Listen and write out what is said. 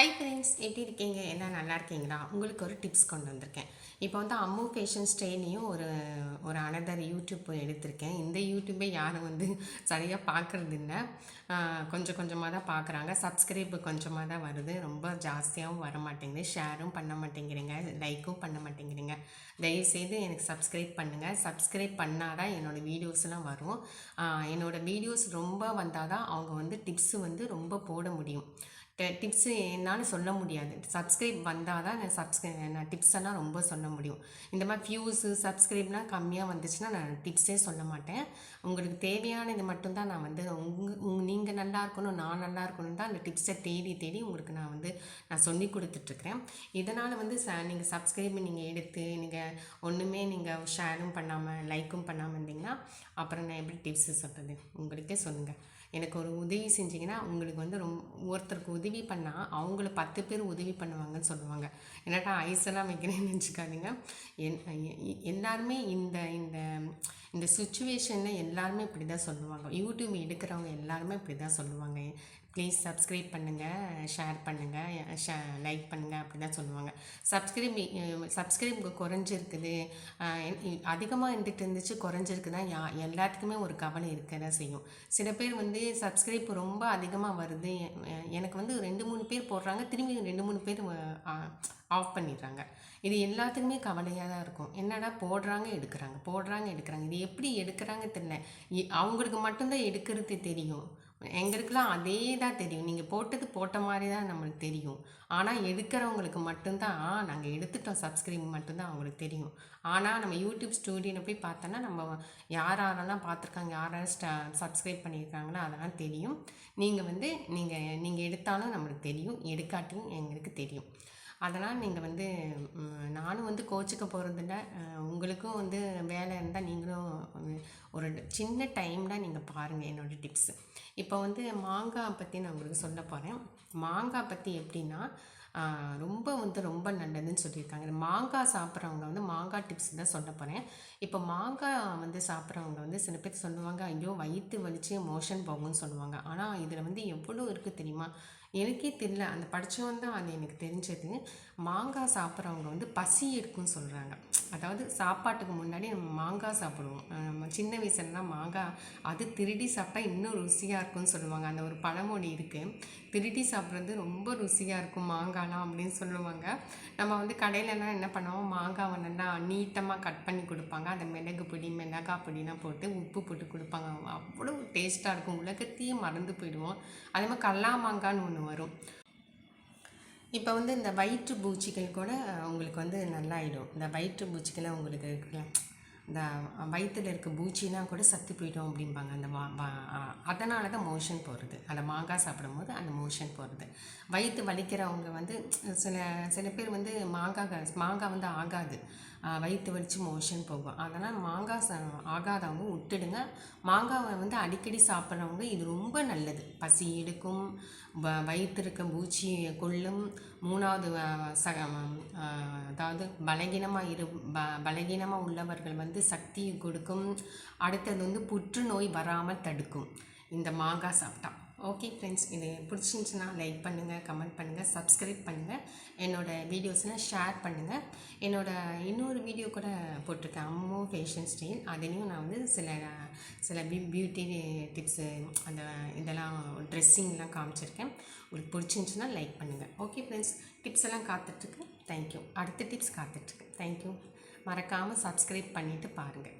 Hi friends, எப்படி இருக்கீங்க? எல்லாம் நல்லா இருக்கீங்களா? உங்களுக்கு ஒரு டிப்ஸ் கொண்டு வந்திருக்கேன். இப்போ வந்து அம்மு ஃபேஷன் ஸ்டைலையும் ஒரு ஒரு அனதர் யூடியூப் எடுத்திருக்கேன். இந்த யூடியூப்பே யாரும் வந்து சரியாக பார்க்குறது இல்லை. கொஞ்சம் கொஞ்சமாக தான் பார்க்குறாங்க. சப்ஸ்கிரைப் கொஞ்சமாக தான் வருது. ரொம்ப ஜாஸ்தியாகவும் வர மாட்டேங்குது. ஷேரும் பண்ண மாட்டேங்கிறீங்க, லைக்கும் பண்ண மாட்டேங்கிறீங்க. தயவுசெய்து எனக்கு சப்ஸ்கிரைப் பண்ணுங்கள். சப்ஸ்கிரைப் பண்ணால் தான் என்னோடய வீடியோஸ்லாம் வரும். என்னோடய வீடியோஸ் ரொம்ப வந்தால் தான் அவங்க வந்து டிப்ஸு வந்து ரொம்ப போட முடியும். டிப்ஸு என்னால் சொல்ல முடியாது. சப்ஸ்கிரைப் வந்தால் தான் நான் டிப்ஸ் எல்லாம் ரொம்ப சொல்ல முடியும். இந்த மாதிரி வியூஸு சப்ஸ்கிரைப்லாம் கம்மியாக வந்துச்சுன்னா நான் டிப்ஸே சொல்ல மாட்டேன். உங்களுக்கு தேவையானது மட்டும்தான் நான் வந்து நீங்கள் நல்லா இருக்கணும், நான் நல்லா இருக்கணும் தான் அந்த டிப்ஸை தேடி தேடி உங்களுக்கு நான் சொல்லி கொடுத்துட்ருக்குறேன். இதனால் வந்து நீங்கள் சப்ஸ்கிரைப் நீங்கள் எடுத்து நீங்கள் ஒன்றுமே நீங்கள் ஷேரும் பண்ணாமல் லைக்கும் பண்ணாமல் இருந்தீங்கன்னா அப்புறம் நான் எப்படி டிப்ஸு சொல்கிறது? உங்களுக்கே சொல்லுங்கள். எனக்கு ஒரு உதவி செஞ்சிங்கன்னா உங்களுக்கு வந்து ஒருத்தருக்கு உதவி பண்ணால் அவங்கள 10 பேர் உதவி பண்ணுவாங்கன்னு சொல்லுவாங்க. என்னட்டா ஐஸெல்லாம் வைக்கிறேன்னு நினச்சிக்காதீங்க. எல்லாருமே இந்த இந்த இந்த சுச்சுவேஷனில் எல்லாருமே இப்படி தான் சொல்லுவாங்க. யூடியூப் எடுக்கிறவங்க எல்லாருமே இப்படி தான் சொல்லுவாங்க. ப்ளீஸ் சப்ஸ்கிரைப் பண்ணுங்கள், ஷேர் பண்ணுங்கள், லைக் பண்ணுங்கள் அப்படி தான் சொல்லுவாங்க. சப்ஸ்கிரைப் குறைஞ்சிருக்குது, அதிகமாக இருந்துச்சு குறைஞ்சிருக்குதான் எல்லாத்துக்குமே ஒரு கவலை இருக்க தான் செய்யும். சில பேர் வந்து சப்ஸ்கிரைப் ரொம்ப அதிகமாக வருது, எனக்கு வந்து 2-3 பேர் போடுறாங்க, திரும்பி 2-3 பேர் ஆஃப் பண்ணிடுறாங்க. இது எல்லாத்துக்குமே கவலையாக தான் இருக்கும். என்னடா போடுறாங்க எடுக்கிறாங்க, இது எப்படி எடுக்கிறாங்க தெரியல. அவங்களுக்கு மட்டும்தான் எடுக்கிறது தெரியும். எங்களுக்கெல்லாம் அதே தான் தெரியும். நீங்கள் போட்ட மாதிரி தான் நம்மளுக்கு தெரியும். ஆனால் எடுக்கிறவங்களுக்கு மட்டும்தான் நாங்கள் எடுத்துட்டோம் சப்ஸ்கிரைப் மட்டும்தான் அவங்களுக்கு தெரியும். ஆனால் நம்ம யூடியூப் ஸ்டூடியோவில் போய் பார்த்தோன்னா நம்ம யாரெல்லாம் பார்த்துருக்காங்க, யாரெல்லாம் சப்ஸ்கிரைப் பண்ணியிருக்காங்களோ அதெல்லாம் தெரியும். நீங்கள் எடுத்தாலும் நம்மளுக்கு தெரியும், எடுக்காட்டியும் எங்களுக்கு தெரியும். அதனால் நீங்கள் வந்து நானும் வந்து கோச்சிக்க போகிறதில்ல. உங்களுக்கும் வந்து வேலை இருந்தால் நீங்களும் ஒரு சின்ன டைம் தான் நீங்கள் பாருங்கள் என்னோடய டிப்ஸு. இப்போ வந்து மாங்காய் பற்றி நான் உங்களுக்கு சொல்ல போகிறேன். மாங்காய் பற்றி எப்படின்னா ரொம்ப நல்லதுன்னு சொல்லியிருக்காங்க. மாங்காய் சாப்பிட்றவங்க வந்து மாங்காய் டிப்ஸ் தான் சொல்ல போகிறேன். இப்போ மாங்காய் வந்து சாப்பிட்றவங்க வந்து சில பேர் சொல்லுவாங்க, ஐயோ வயிற்று வலிச்சு மோஷன் போகும்னு சொல்லுவாங்க. ஆனால் இதில் வந்து எவ்வளோ இருக்குது தெரியுமா? எனக்கே தெரியல, அந்த படித்தவன் தான் அது எனக்கு தெரிஞ்சது. மாங்காய் சாப்பிட்றவங்க வந்து பசி எடுக்கும்னு சொல்கிறாங்க. அதாவது சாப்பாட்டுக்கு முன்னாடி நம்ம மாங்காய் சாப்பிடுவோம். நம்ம சின்ன வயசுலலாம் மாங்காய் அது திருடி சாப்பிட்டா இன்னும் ருசியாக இருக்கும்னு சொல்லுவாங்க. அந்த ஒரு பழமொழி இருக்குது. திருடி சாப்பிட்றது ரொம்ப ருசியாக இருக்கும் மாங்காய்லாம் அப்படின்னு சொல்லுவாங்க. நம்ம வந்து கடையிலலாம் என்ன பண்ணுவோம், மாங்காவை நல்லா நீட்டமாக கட் பண்ணி கொடுப்பாங்க. அதை மிளகு பொடி மிளகாய் பொடிலாம் போட்டு உப்பு போட்டு கொடுப்பாங்க. அவ்வளோ டேஸ்ட்டாக இருக்கும். உலகத்தையே மறந்து போயிடுவோம். அதே மாதிரி கல்லா மாங்கான்னு ஒன்று வரும். இப்போ வந்து இந்த வயிற்று பூச்சிகள் கூட உங்களுக்கு வந்து நல்லாயிடும். இந்த வயிற்று பூச்சிக்கெல்லாம் உங்களுக்கு இருக்குல்ல, இந்த வயிற்றில் இருக்க பூச்சிலாம் கூட சத்து போயிடும் அப்படிம்பாங்க. அந்த அதனால தான் மோஷன் போகிறது. அந்த மாங்காய் சாப்பிடும்போது அந்த மோஷன் போகிறது. வயிற்று வலிக்கிறவங்க வந்து சில பேர் வந்து மாங்காய் வந்து ஆகாது, வயிற்று வலித்து மோஷன் போகும். அதனால் மாங்காய் ஆகாதவங்க விட்டுடுங்க. மாங்காவை வந்து அடிக்கடி சாப்பிட்றவங்க இது ரொம்ப நல்லது. பசி எடுக்கும், வயிற்று இருக்க பூச்சியை கொல்லும். 3வது அதாவது பலகீனமாக உள்ளவர்கள் வந்து சக்தியை கொடுக்கும். அடுத்தது வந்து புற்றுநோய் வராமல் தடுக்கும் இந்த மாங்காய் சாப்பிட்டா. ஓகே ஃப்ரெண்ட்ஸ், இது பிடிச்சிருந்துச்சுன்னா லைக் பண்ணுங்கள், கமெண்ட் பண்ணுங்கள், சப்ஸ்கிரைப் பண்ணுங்கள், என்னோடய வீடியோஸ்லாம் ஷேர் பண்ணுங்கள். இன்னொரு வீடியோ கூட போட்டிருக்கேன், அம்மு ஃபேஷன் ஸ்டைல். அதுலேயும் நான் வந்து சில பியூட்டி டிப்ஸு இதெல்லாம் ட்ரெஸ்ஸிங்லாம் காமிச்சிருக்கேன். உங்களுக்கு பிடிச்சிருந்துச்சுன்னா லைக் பண்ணுங்கள். ஓகே ஃப்ரெண்ட்ஸ், டிப்ஸ் எல்லாம் காத்துட்ருக்கு. தேங்க்யூ. அடுத்த டிப்ஸ் காத்துட்ருக்கு. தேங்க்யூ. மறக்காமல் சப்ஸ்கிரைப் பண்ணிவிட்டு பாருங்கள்.